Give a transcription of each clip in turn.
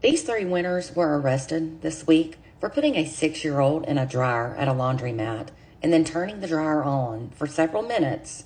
These three winners were arrested this week for putting a 6-year-old in a dryer at a laundromat and then turning the dryer on for several minutes,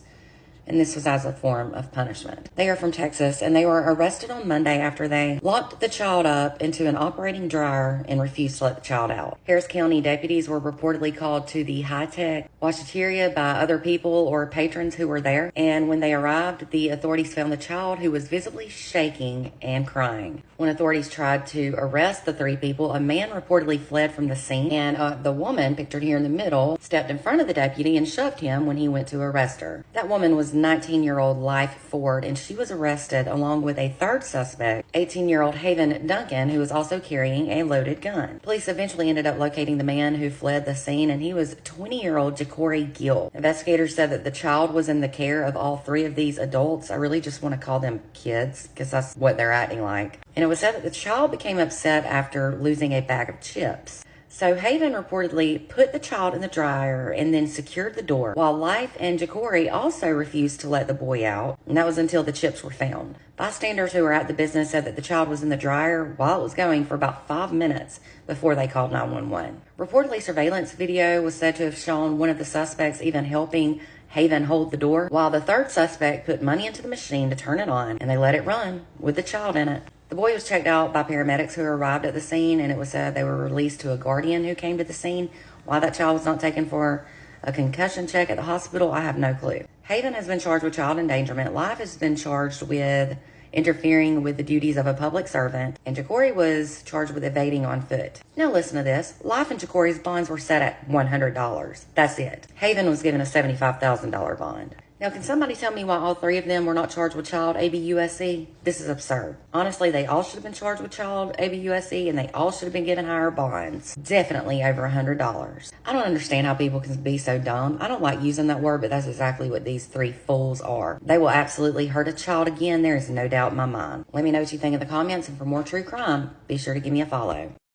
and this was as a form of punishment. They are from Texas, and they were arrested on Monday after they locked the child up into an operating dryer and refused to let the child out. Harris County deputies were reportedly called to the high-tech washateria by other people or patrons who were there, and when they arrived, the authorities found the child, who was visibly shaking and crying. When authorities tried to arrest the three people, a man reportedly fled from the scene, and the woman, pictured here in the middle, stepped in front of the deputy and shoved him when he went to arrest her. That woman was 19-year-old Life Ford, and she was arrested along with a third suspect, 18-year-old Haven Duncan, who was also carrying a loaded gun. Police eventually ended up locating the man who fled the scene, and he was 20-year-old Jacory Gill. Investigators said that the child was in the care of all three of these adults. I really just want to call them kids because that's what they're acting like. And it was said that the child became upset after losing a bag of chips. So Haven reportedly put the child in the dryer and then secured the door, while Life and Jacory also refused to let the boy out, and that was until the chips were found. Bystanders who were at the business said that the child was in the dryer while it was going for about 5 minutes before they called 911. Reportedly, surveillance video was said to have shown one of the suspects even helping Haven hold the door, while the third suspect put money into the machine to turn it on, and they let it run with the child in it. The boy was checked out by paramedics who arrived at the scene, and it was said they were released to a guardian who came to the scene. Why that child was not taken for a concussion check at the hospital, I have no clue. Haven has been charged with child endangerment. Life has been charged with interfering with the duties of a public servant, and Jacory was charged with evading on foot. Now listen to this. Life and Jacory's bonds were set at $100. That's it. Haven was given a $75,000 bond. Now, can somebody tell me why all three of them were not charged with child ABUSC? This is absurd. Honestly, they all should have been charged with child ABUSC, and they all should have been given higher bonds. Definitely over $100. I don't understand how people can be so dumb. I don't like using that word, but that's exactly what these three fools are. They will absolutely hurt a child again. There is no doubt in my mind. Let me know what you think in the comments, and for more true crime, be sure to give me a follow.